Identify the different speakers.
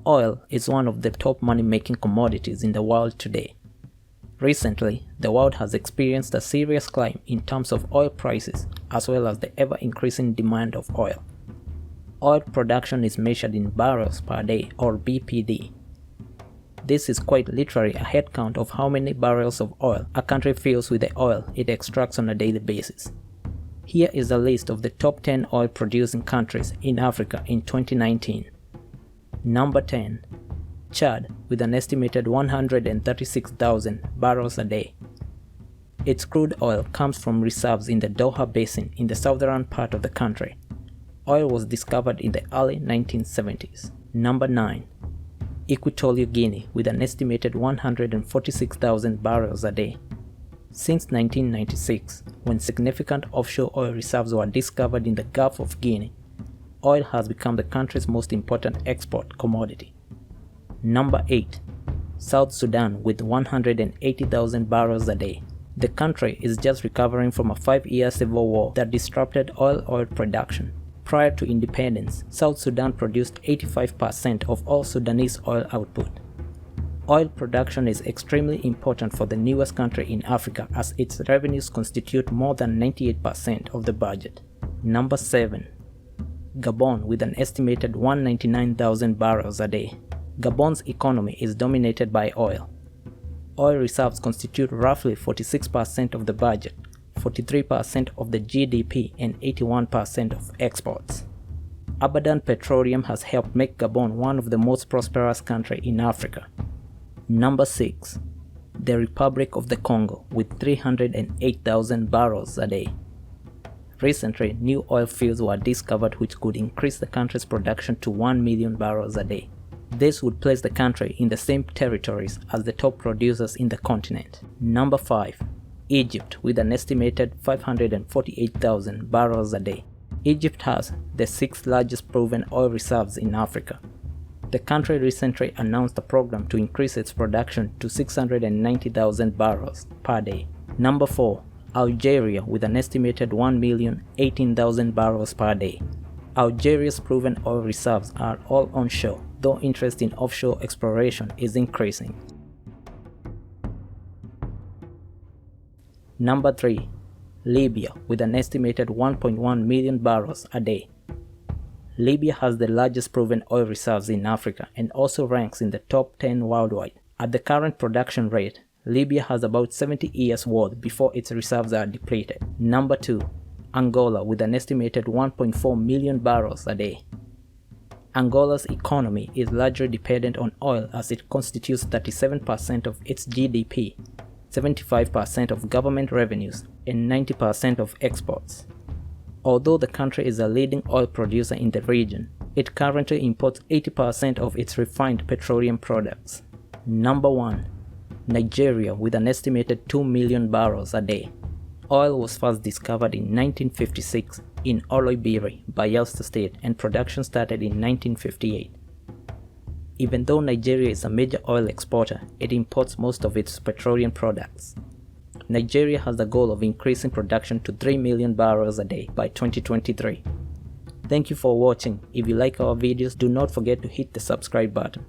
Speaker 1: Oil is one of the top money-making commodities in the world today. Recently, the world has experienced a serious climb in terms of oil prices as well as the ever-increasing demand of oil. Oil production is measured in barrels per day or BPD. This is quite literally a head count of how many barrels of oil a country fills with the oil it extracts on a daily basis. Here is a list of the top 10 oil-producing countries in Africa in 2019. Number 10. Chad, with an estimated 136,000 barrels a day. Its crude oil comes from reserves in the Doha Basin in the southern part of the country. Oil was discovered in the early 1970s. Number 9. Equatorial Guinea, with an estimated 146,000 barrels a day. Since 1996, when significant offshore oil reserves were discovered in the Gulf of Guinea, oil has become the country's most important export commodity. Number 8. South Sudan, with 180,000 barrels a day. The country is just recovering from a 5-year civil war that disrupted oil production. Prior to independence, South Sudan produced 85% of all Sudanese oil output. Oil production is extremely important for the newest country in Africa as its revenues constitute more than 98% of the budget. Number 7. Gabon, with an estimated 199,000 barrels a day. Gabon's economy is dominated by oil. Oil reserves constitute roughly 46% of the budget, 43% of the GDP, and 81% of exports. Abundant petroleum has helped make Gabon one of the most prosperous countries in Africa. Number 6. The Republic of the Congo, with 308,000 barrels a day. Recently, new oil fields were discovered which could increase the country's production to 1 million barrels a day. This would place the country in the same territories as the top producers in the continent. Number 5. Egypt, with an estimated 548,000 barrels a day. Egypt has the 6th largest proven oil reserves in Africa. The country recently announced a program to increase its production to 690,000 barrels per day. Number 4. Algeria, with an estimated 1,018,000 barrels per day. Algeria's proven oil reserves are all onshore, though interest in offshore exploration is increasing. Number 3. Libya, with an estimated 1.1 million barrels a day. Libya has the largest proven oil reserves in Africa and also ranks in the top 10 worldwide. At the current production rate, Libya has about 70 years worth before its reserves are depleted. Number 2. Angola, with an estimated 1.4 million barrels a day. Angola's economy is largely dependent on oil as it constitutes 37% of its GDP, 75% of government revenues, and 90% of exports. Although the country is a leading oil producer in the region, it currently imports 80% of its refined petroleum products. Number 1. Nigeria, with an estimated 2 million barrels a day. Oil was first discovered in 1956 in Oloibiri, Bayelsa State, and production started in 1958. Even though Nigeria is a major oil exporter, it imports most of its petroleum products. Nigeria has the goal of increasing production to 3 million barrels a day by 2023. Thank you for watching. If you like our videos, do not forget to hit the subscribe button.